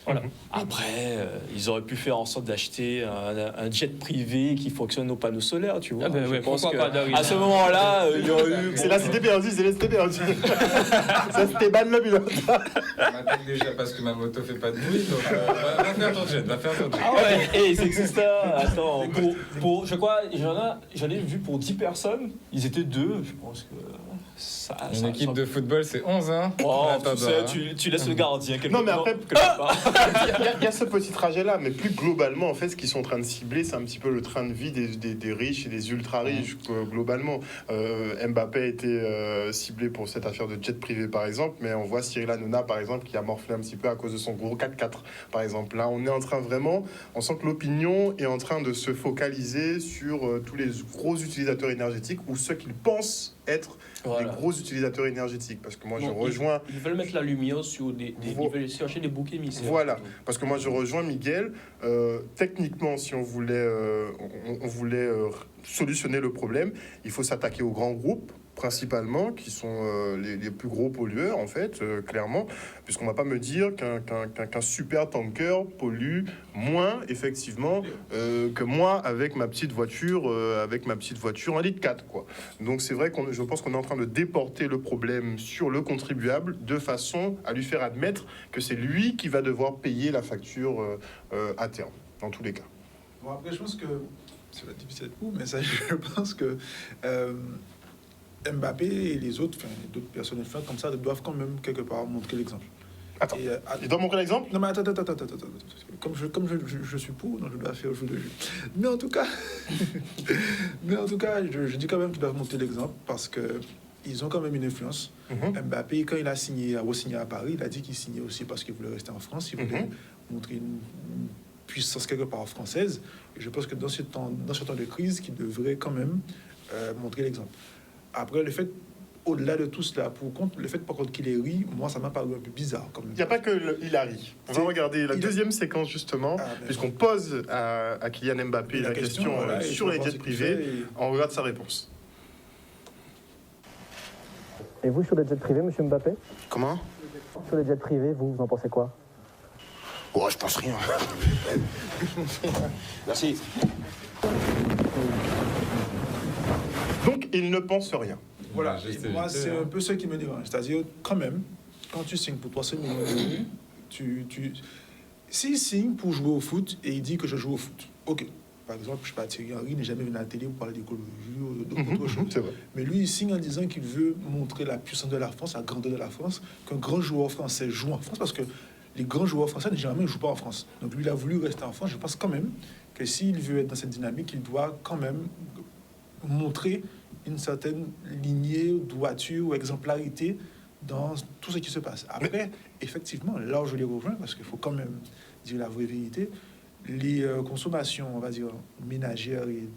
Voilà. Après, ils auraient pu faire en sorte d'acheter un jet privé qui fonctionne aux panneaux solaires, tu vois. Ah ben ouais, je pense pourquoi pas à ce moment-là, il y aurait eu... C'est la cité perdue, c'est la cité perdue. Ça, c'était ban le pilote. On m'attaque déjà parce que ma moto fait pas de bruit, donc va faire ton jet, Ah ouais, c'est ça. Attends, je crois, j'en ai vu pour 10 personnes, ils étaient 2, je pense que... Une équipe de football, c'est 11, hein. Tu sais, tu laisses le gardien quelque part. Non, mais après, il y a ce petit trajet-là, mais plus globalement, en fait, ce qu'ils sont en train de cibler, c'est un petit peu le train de vie des riches et des ultra-riches, globalement. Mbappé a été ciblé pour cette affaire de jet privé, par exemple, mais on voit Cyril Hanouna, par exemple, qui a morflé un petit peu à cause de son gros 4x4, par exemple. Là, on est en train vraiment, on sent que l'opinion est en train de se focaliser sur tous les gros utilisateurs énergétiques ou ceux qu'ils pensent être des gros utilisateurs énergétiques, parce que moi je rejoins... Ils veulent mettre la lumière sur ils veulent chercher des boucs émissaires. Voilà, parce que moi je rejoins Miguel. Techniquement, si on voulait solutionner le problème, il faut s'attaquer aux grands groupes, principalement, qui sont les plus gros pollueurs, en fait, clairement, puisqu'on ne va pas me dire qu'un super tanker pollue moins, effectivement, que moi, avec ma petite voiture, en litre 4, quoi. Donc c'est vrai je pense qu'on est en train de déporter le problème sur le contribuable, de façon à lui faire admettre que c'est lui qui va devoir payer la facture à terme, dans tous les cas. Bon, après, je pense que, c'est difficile de coup, mais ça, je pense que Mbappé et les autres, d'autres personnes influentes comme ça, doivent quand même quelque part montrer l'exemple. Attends, il doit montrer l'exemple? Non, mais attends. Comme je suis pour, donc je dois faire jouer le jeu. Mais en tout cas, je dis quand même qu'ils doivent montrer l'exemple parce que ils ont quand même une influence. Mbappé, quand il a re-signé à Paris, il a dit qu'il signait aussi parce qu'il voulait rester en France, il voulait montrer une puissance quelque part française. Et je pense que dans ce temps de crise, qu'il devrait quand même montrer l'exemple. Après, le fait, au-delà de tout cela, pour contre, le fait par contre qu'il ait ri, moi, ça m'a paru un peu bizarre. Il n'y a pas que il a ri. On va regarder la deuxième séquence, justement, puisqu'on pose à Kylian Mbappé la question sur les jets privés. On regarde sa réponse. Et vous, sur les jets privés, monsieur Mbappé? Comment? Sur les jets privés, vous en pensez quoi? Oh, je pense rien. Merci. Donc, il ne pense rien. Voilà, moi, c'est un peu ce qui me dérange. C'est-à-dire, quand même, quand tu signes pour 300 millions d'euros, s'il signe pour jouer au foot et il dit que je joue au foot, ok. Par exemple, je ne sais pas, Thierry Henry n'est jamais venu à la télé pour parler d'écologie ou d'autres choses. Mais lui, il signe en disant qu'il veut montrer la puissance de la France, la grandeur de la France, qu'un grand joueur français joue en France, parce que les grands joueurs français, généralement, ne jouent pas en France. Donc lui, il a voulu rester en France. Je pense quand même que s'il veut être dans cette dynamique, il doit quand même montrer une certaine lignée, droiture ou exemplarité dans tout ce qui se passe. Après, effectivement, là où je les rejoins, parce qu'il faut quand même dire la vraie vérité. Les consommations, on va dire, ménagères et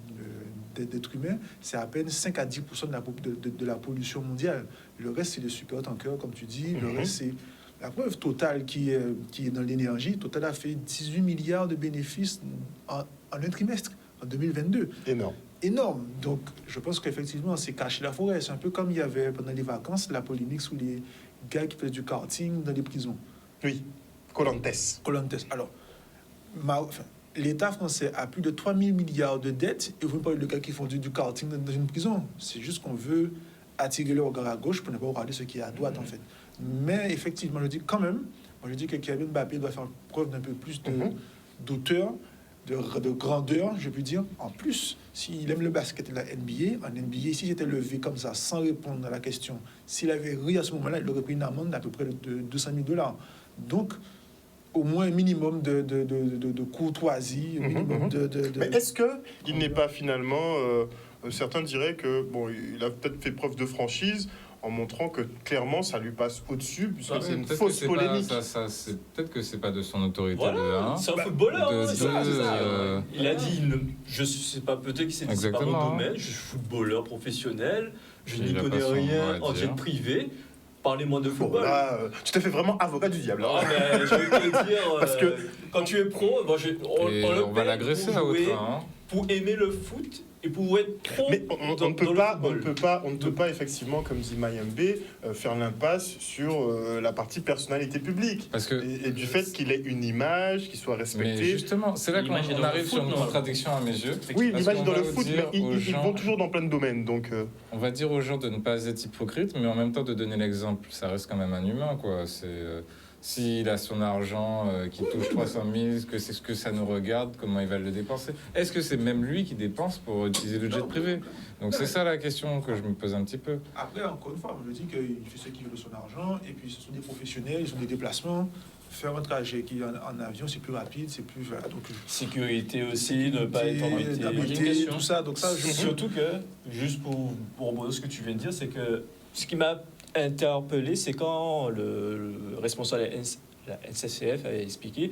d'êtres humains, c'est à peine 5 à 10% de la pollution mondiale. Le reste, c'est les supertankers, comme tu dis. Le reste, c'est la preuve. Total qui est dans l'énergie. Total a fait 18 milliards de bénéfices en un trimestre, en 2022. Énorme. Donc, je pense qu'effectivement, c'est cacher la forêt. C'est un peu comme il y avait pendant les vacances la polémique sous les gars qui faisaient du karting dans les prisons. Oui, Colantes. Alors, l'État français a plus de 3 000 milliards de dettes et vous me parlez de gars qui font du karting dans une prison. C'est juste qu'on veut attirer le regard à gauche pour ne pas regarder ce qui est à droite, en fait. Mais effectivement, je dis quand même, je dis que Kylian Mbappé doit faire preuve d'un peu plus d'auteur, de grandeur, je peux dire. En plus, s'il aime le basket et la NBA, en NBA, si j'étais levé comme ça, sans répondre à la question, s'il avait ri à ce moment-là, il aurait pris une amende d'à peu près de $200 000. Donc, au moins un minimum de courtoisie, un minimum Mais est-ce qu'il n'est pas finalement... certains diraient que bon, il a peut-être fait preuve de franchise en montrant que clairement ça lui passe au-dessus puisque c'est une fausse polémique. C'est peut-être que c'est pas de son autorité voilà, c'est un footballeur. C'est ça. Il a dit, je sais pas, peut-être qu'il s'est dit c'est pas mon domaine, je suis footballeur professionnel, je n'y connais rien en jet privé. Parlez-moi de football. Là, tu t'es fait vraiment avocat du diable. Non, mais je vais te dire, parce que quand tu es pro, on va l'agresser à autre pour aimer le foot et pour être pro. Mais on ne peut pas effectivement, comme dit Mayembe, faire l'impasse sur la partie personnalité publique. Parce que et du fait qu'il ait une image, qu'il soit respecté. Mais justement, c'est là qu'on arrive sur une contradiction à mes yeux. Oui, l'image dans le foot, mais ils vont toujours dans plein de domaines. Donc, on va dire aux gens de ne pas être hypocrite, mais en même temps de donner l'exemple. Ça reste quand même un humain, quoi. S'il a son argent qui touche 300 000, que c'est ce que ça nous regarde, comment il va le dépenser? Est-ce que c'est même lui qui dépense pour utiliser le jet privé? Donc c'est ça la question que je me pose un petit peu. Après, encore une fois, je me dis qu'il fait ce qu'il veut de son argent, et puis ce sont des professionnels, ils ont des déplacements. Faire un trajet qui en avion, c'est plus rapide, c'est plus... Donc, sécurité aussi, ne pas être embêté, tout ça. Donc ça, surtout que, juste pour rebondir ce que tu viens de dire, c'est que ce qui m'a interpellé, c'est quand le responsable de la NCCF avait expliqué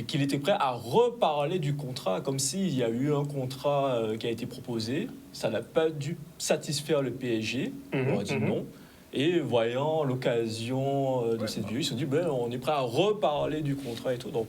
qu'il était prêt à reparler du contrat, comme s'il y a eu un contrat qui a été proposé, ça n'a pas dû satisfaire le PSG, on a dit non. Et voyant l'occasion de cette vidéo, ils se sont dit on est prêt à reparler du contrat et tout. Donc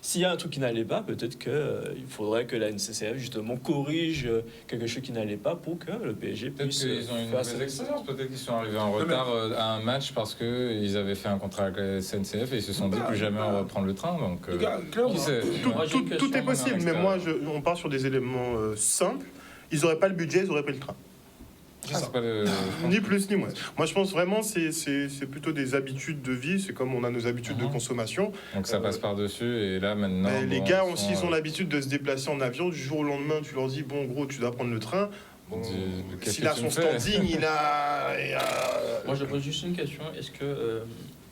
s'il y a un truc qui n'allait pas, peut-être qu'il faudrait que la NCCF justement corrige quelque chose qui n'allait pas pour que le PSG puisse... Peut-être qu'ils ont une mauvaise expérience, peut-être qu'ils sont arrivés en retard à un match parce qu'ils avaient fait un contrat avec la SNCF et ils se sont dit plus jamais on va prendre le train. Donc, tout est possible, mais moi on part sur des éléments simples. Ils n'auraient pas le budget, ils n'auraient pas le train. C'est pas ni plus ni moins. Moi, je pense vraiment c'est plutôt des habitudes de vie. C'est comme on a nos habitudes de consommation. Donc ça passe par-dessus. Et là, maintenant... les gars aussi, ils ont l'habitude de se déplacer en avion. Du jour au lendemain, tu leur dis, bon, gros, tu dois prendre le train. Bon, s'il a son standing, il a... Moi, je pose juste une question. Est-ce que...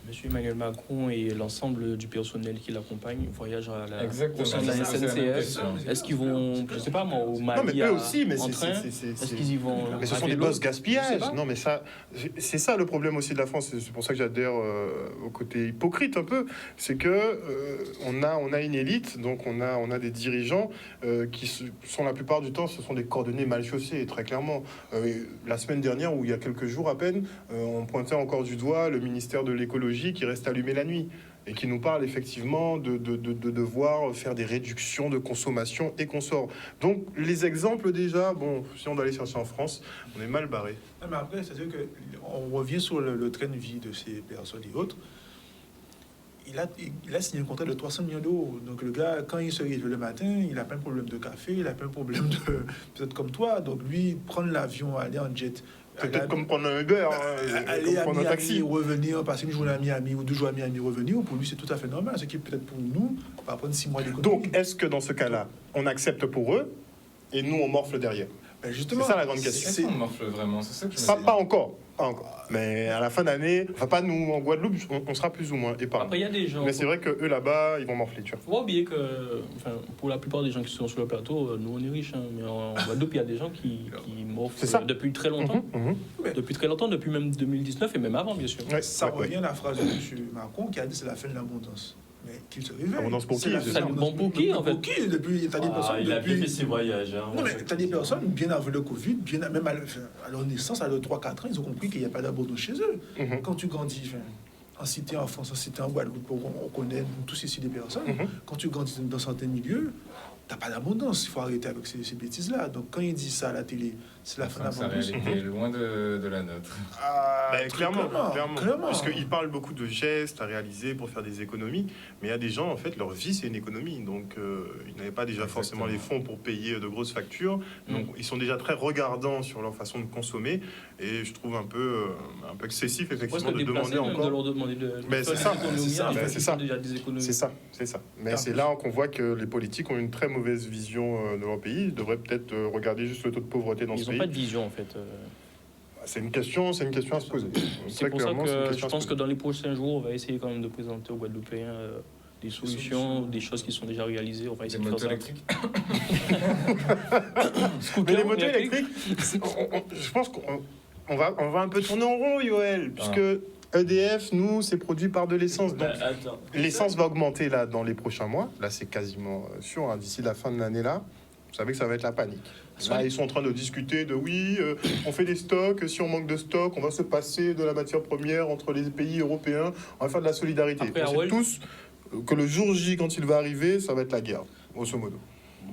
Monsieur Emmanuel Macron et l'ensemble du personnel qui l'accompagne voyagent à la SNCF. Est-ce qu'ils vont, je sais pas moi, au Mali? Non, mais eux aussi, mais en train? Est-ce qu'ils y vont? Mais ce sont des boss gaspillage. Non, mais ça, c'est ça le problème aussi de la France. C'est pour ça que j'adhère au côté hypocrite un peu. C'est que on a une élite, donc on a des dirigeants qui sont la plupart du temps, ce sont des cordonniers mal chaussés, très clairement. La semaine dernière, ou il y a quelques jours à peine, on pointait encore du doigt le ministère de l'écologie qui reste allumé la nuit et qui nous parle effectivement de devoir faire des réductions de consommation et consorts. Donc les exemples déjà, bon, si on doit aller chercher en France, on est mal barré. Non, mais après, c'est-à-dire qu'on revient sur le train de vie de ces personnes et autres. Il a signé un contrat de 300 millions d'euros. Donc le gars, quand il se réveille le matin, il n'a pas un problème de café, il n'a pas un problème de... Peut-être comme toi. Donc lui, prendre l'avion, aller en jet... Peut-être comme prendre un Uber, aller comme prendre un taxi. Revenir, passer une journée à Miami ou 2 jours à Miami, revenir, pour lui c'est tout à fait normal. Ce qui peut-être pour nous, on va prendre 6 mois d'économie. Donc est-ce que dans ce cas-là, on accepte pour eux et nous on morfle derrière? Justement, c'est ça la grande question. Est-ce qu'on morfle vraiment? C'est ça que je me dis. Pas encore. Mais à la fin d'année, enfin pas nous en Guadeloupe, on sera plus ou moins épargnés. Après, il y a des gens. Mais c'est vrai que eux là-bas, ils vont morfler, tu vois. Faut pas oublier que, pour la plupart des gens qui sont sur le plateau, nous on est riches, mais en Guadeloupe, il y a des gens qui morflent depuis très longtemps. Depuis très longtemps, depuis même 2019 et même avant, bien sûr. Ça revient à la phrase de M. Macron qui a dit c'est la fin de l'abondance. Mais qu'il se réveille. Abondance pour qui, C'est c'est ça. Bon pour qui, en fait? Pour qui depuis, t'as des personnes Il a bien fait depuis... ses voyages. Hein, Non, mais t'as des personnes, bien avant le Covid, même à leur naissance, à leurs 3-4 ans, ils ont compris qu'il n'y a pas d'abandon chez eux. Quand tu grandis, en cité en France, en cité en Guadeloupe, on connaît nous tous ici des personnes, quand tu grandis dans certains milieux, t'as pas d'abondance, il faut arrêter avec ces bêtises-là. Donc quand ils disent ça à la télé, c'est la fin Sa d'abondance. réalité est loin de la nôtre. Clairement. Clairement. Puisqu'ils parlent beaucoup de gestes à réaliser pour faire des économies, mais il y a des gens, en fait, leur vie, c'est une économie. Donc, ils n'avaient pas déjà forcément les fonds pour payer de grosses factures. Donc, ils sont déjà très regardants sur leur façon de consommer. Et je trouve un peu excessif, effectivement, de demander encore... De leur demander de Mais c'est ça, c'est ça. Déjà des économies. C'est ça. Mais c'est là qu'on voit que les politiques ont une très mauvaise vision de leur pays. Ils devraient peut-être regarder juste le taux de pauvreté dans ce Ils pays. n'ont pas de vision, en fait. C'est une question à se poser. C'est pour ça que je pense que dans les prochains jours, on va essayer quand même de présenter aux Guadeloupéens des solutions, des choses qui sont déjà réalisées. On va essayer Des de faire motos ça. électriques. Mais les motos électriques, je pense qu'on va un peu tourner en rond, Yoël, puisque EDF, nous, c'est produit par de l'essence. Donc, l'essence va augmenter là dans les prochains mois. Là, c'est quasiment sûr. Hein, d'ici la fin de l'année là, vous savez que ça va être la panique. Là, ils sont en train de discuter de on fait des stocks. Si on manque de stock, on va se passer de la matière première entre les pays européens. On va faire de la solidarité. Après, On sait tous que le jour J, quand il va arriver, ça va être la guerre, grosso modo.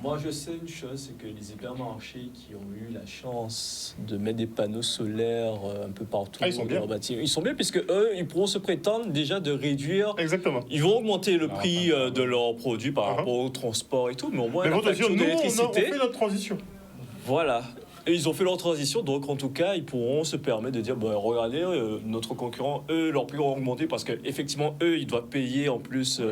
Moi, je sais une chose, c'est que les hypermarchés qui ont eu la chance de mettre des panneaux solaires un peu partout, ils sont bien. Ils sont bien, puisque eux, ils pourront se prétendre déjà de réduire. Exactement. Ils vont augmenter le prix de leurs produits par rapport au transport et tout, mais au moins Mais la votre facture nous, on d'électricité. fait notre transition. Voilà. Et ils ont fait leur transition, donc en tout cas, ils pourront se permettre de dire, regardez, notre concurrent, eux, leur prix ont augmenté parce qu'effectivement, eux, ils doivent payer en plus.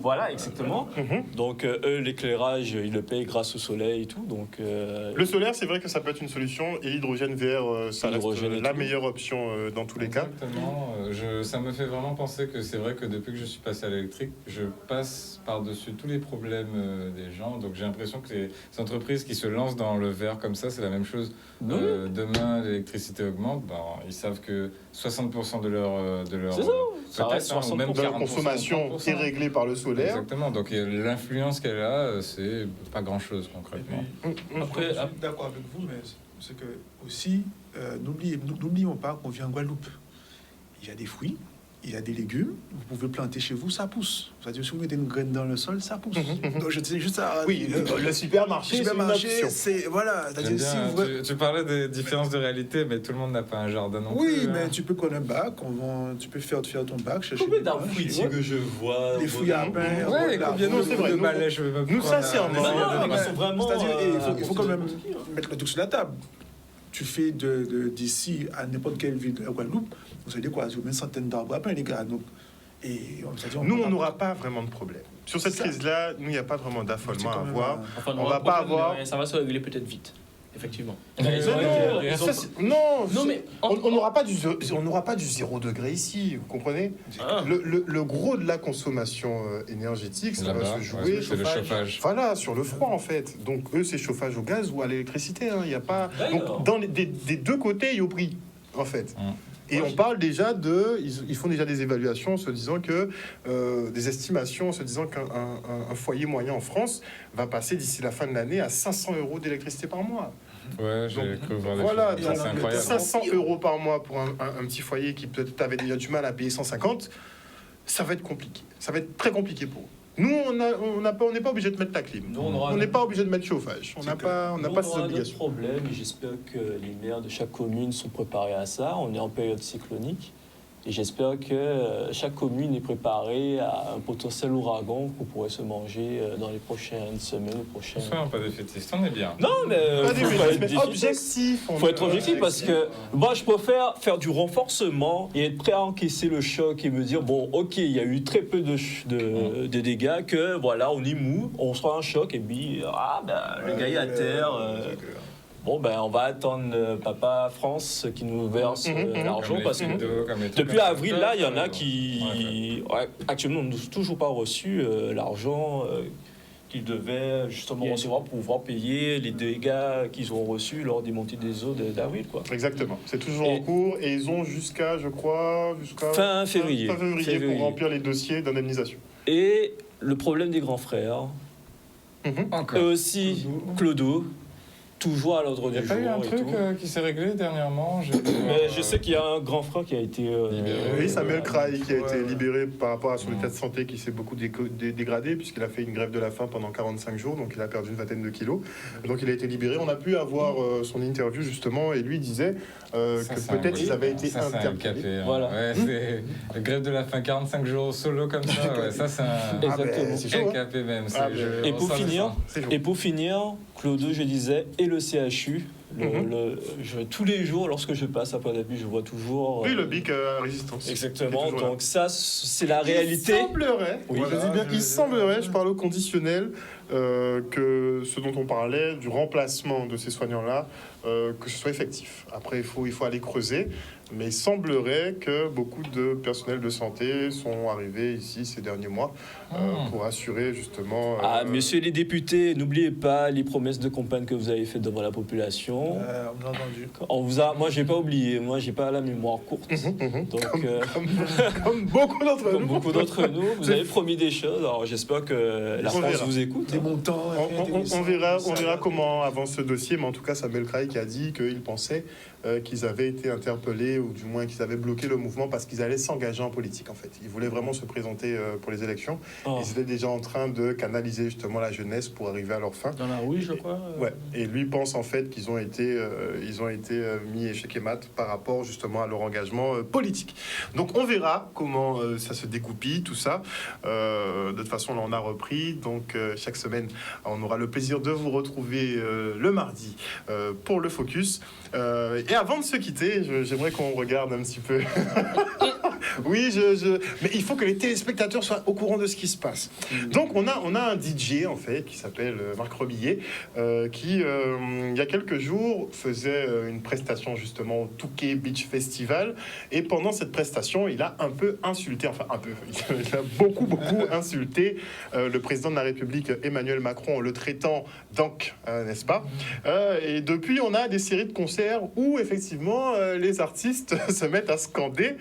Voilà, exactement. Donc, eux, l'éclairage, ils le payent grâce au soleil et tout. Donc, le solaire, c'est vrai que ça peut être une solution, et l'hydrogène vert, ça reste la meilleure option dans tous les cas. Exactement. Ça me fait vraiment penser que c'est vrai que depuis que je suis passé à l'électrique, je passe par-dessus tous les problèmes des gens. Donc j'ai l'impression que les entreprises qui se lancent dans le vert comme ça, c'est la même chose. Demain, l'électricité augmente. Ils savent que 60% de leur c'est ça, ça reste 60%. Même de la consommation est réglée par le solaire. Exactement. Donc l'influence qu'elle a, c'est pas grand-chose concrètement. Après, je suis d'accord avec vous, mais c'est que aussi, n'oublions pas qu'on vit en Guadeloupe. Il y a des fruits, il y a des légumes, vous pouvez planter chez vous, ça pousse. C'est-à-dire, si vous mettez une graine dans le sol, ça pousse. Donc, je disais juste ça. Oui, le supermarché, c'est voilà. C'est-à-dire, si vous... tu parlais des différences de réalité, mais tout le monde n'a pas un jardin non plus. Oui, mais tu peux connaître un bac, tu peux faire ton bac, chercher combien d'arbres fruitiers que je vois? Des fruits à pain. Ouais, combien c'est vrai. Nous, sincèrement, ils sont vraiment. C'est-à-dire, il faut quand même mettre le truc sur la table. Tu fais d'ici à n'importe quelle ville de la Guadeloupe, vous savez quoi, une centaine d'arbres à pain, les gars. Donc, nous, on n'aura pas vraiment de problème. Sur cette crise-là, nous, il n'y a pas vraiment d'affolement à avoir. Enfin, on va pas avoir. Ça va se régler peut-être vite. Effectivement. Non, mais on n'aura pas du 0 degré ici, vous comprenez? Le gros de la consommation énergétique, ça va se jouer c'est le chauffage. Voilà, sur le froid en fait. Donc eux, c'est chauffage au gaz ou à l'électricité. Il y a pas. Donc des deux côtés, il y a au prix en fait. Et on parle déjà ils font déjà des évaluations en se disant que, des estimations en se disant qu'un foyer moyen en France va passer d'ici la fin de l'année à 500 € d'électricité par mois. Ouais, j'ai cru voir voilà, des choses. C'est incroyable. 500 € par mois pour un petit foyer qui peut-être avait déjà du mal à payer 150, ça va être compliqué. Ça va être très compliqué pour eux. Nous, on n'est pas obligé de mettre la clim. On n'est pas obligé de mettre chauffage. On n'a pas ces obligations. D'autres problèmes, et j'espère que les maires de chaque commune sont préparés à ça. On est en période cyclonique. Et j'espère que chaque commune est préparée à un potentiel ouragan qu'on pourrait se manger dans les prochaines semaines, prochaines... Soyons pas défaitistes, on est bien. Non, mais objectif. Faut être objectif parce que moi, je préfère faire du renforcement et être prêt à encaisser le choc et me dire, bon, ok, il y a eu très peu de dégâts, que voilà, on est mou, on sera en choc et puis, le gars est à terre... Bon, on va attendre Papa France qui nous verse l'argent parce que depuis avril, là, il y en a qui, actuellement, n'ont toujours pas reçu l'argent qu'ils devaient justement recevoir pour pouvoir payer les dégâts qu'ils ont reçus lors des montées des eaux d'avril. Exactement. C'est toujours en cours et ils ont jusqu'à fin février pour remplir les dossiers d'indemnisation. Et le problème des grands frères. Encore. Et aussi Clodo, toujours à l'ordre Il n'y du a jour. pas eu un et truc tout. qui s'est réglé dernièrement? Mais je sais qu'il y a un grand frère qui a été Oui, Samuel Kraï qui a été Ouais. libéré par rapport à son état de santé qui s'est beaucoup dégradé puisqu'il a fait une grève de la faim pendant 45 jours, donc il a perdu une vingtaine de kilos. Donc il a été libéré. On a pu avoir son interview justement et lui disait que peut-être ils avaient été interpellés. Voilà. Ouais, c'est la grève de la faim, 45 jours solo comme ça. Ouais, ça, c'est un Exactement. c'est chaud, hein. LKP même. Ah, Et pour finir, C'est chaud. et pour finir, Clodo, je disais, et le CHU. Tous les jours, lorsque je passe à Pointe-à-Pitre, je vois toujours. Oui, le BIC Résistance. Exactement. Il est toujours là. Donc ça, c'est la réalité. Il semblerait, Oui. je dis bien, il semblerait, je parle au conditionnel, que ce dont on parlait, du remplacement de ces soignants-là, que ce soit effectif. Après, il faut aller creuser, mais il semblerait que beaucoup de personnels de santé sont arrivés ici ces derniers mois pour assurer justement... Messieurs les députés, n'oubliez pas les promesses de campagne que vous avez faites devant la population. On a entendu. Moi, j'ai pas oublié. Moi, j'ai pas la mémoire courte. Donc, comme beaucoup d'entre comme nous. beaucoup d'entre nous, vous avez promis des choses. Alors, j'espère que la On France verra. vous écoute. Des montants. On verra comment avance ce dossier, mais en tout cas, Samuel Kraï qui a dit qu'il pensait qu'ils avaient été interpellés, ou du moins qu'ils avaient bloqué le mouvement parce qu'ils allaient s'engager en politique, en fait. Ils voulaient vraiment se présenter pour les élections. Oh. Ils étaient déjà en train de canaliser justement la jeunesse pour arriver à leur fin. Dans la rue, je crois. Ouais. Et lui pense en fait qu'ils ont été, mis échec et mat par rapport justement à leur engagement politique. Donc on verra comment ça se dégoupille, tout ça. De toute façon, là, on a repris. Donc chaque semaine, on aura le plaisir de vous retrouver le mardi pour le Focus. Et avant de se quitter, j'aimerais qu'on regarde un petit peu. Oui, mais il faut que les téléspectateurs soient au courant de ce qui se passe. Donc, on a un DJ, en fait, qui s'appelle Marc Rebillet, qui, il y a quelques jours, faisait une prestation, justement, au Touquet Beach Festival. Et pendant cette prestation, il a un peu insulté, il a beaucoup insulté le président de la République, Emmanuel Macron, en le traitant d'anc, n'est-ce pas? Et depuis, on a des séries de concerts où, effectivement, les artistes se mettent à scander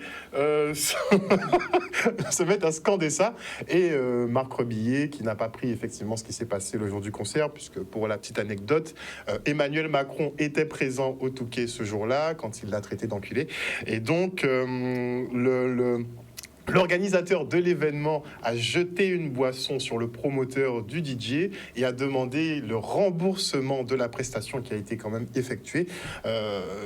ça. Et Marc Rebillet, qui n'a pas pris effectivement ce qui s'est passé le jour du concert, puisque pour la petite anecdote, Emmanuel Macron était présent au Touquet ce jour-là, quand il l'a traité d'enculé. Et donc, l'organisateur de l'événement a jeté une boisson sur le promoteur du DJ et a demandé le remboursement de la prestation qui a été quand même effectuée.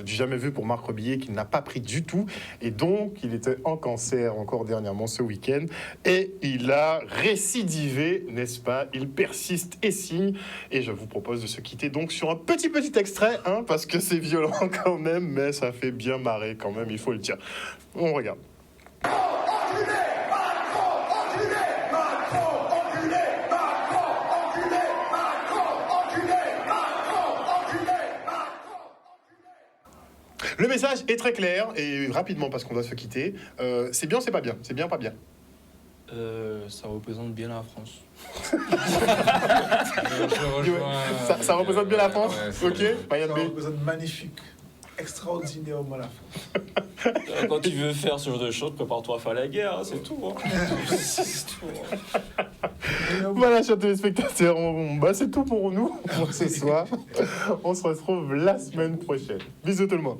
Du jamais vu pour Marc Rebillet, qui n'a pas pris du tout. Et donc, il était en cancer encore dernièrement ce week-end. Et il a récidivé, n'est-ce pas? Il persiste et signe. Et je vous propose de se quitter donc sur un petit extrait, hein, parce que c'est violent quand même, mais ça fait bien marrer quand même, il faut le dire. On regarde. Le message est très clair et rapidement parce qu'on doit se quitter. C'est bien, c'est pas bien. C'est bien, pas bien. Ça représente bien la France. Je rejoins, Ça représente bien la France. Ouais, Ok, Marianne Ça B. représente magnifique. Extraordinairement la France. Quand tu veux faire ce genre de choses, prépare-toi à faire la guerre, hein, c'est tout. Hein. C'est tout, hein. Voilà, chers téléspectateurs, c'est tout pour nous pour ce soir. On se retrouve la semaine prochaine. Bisous tout le monde.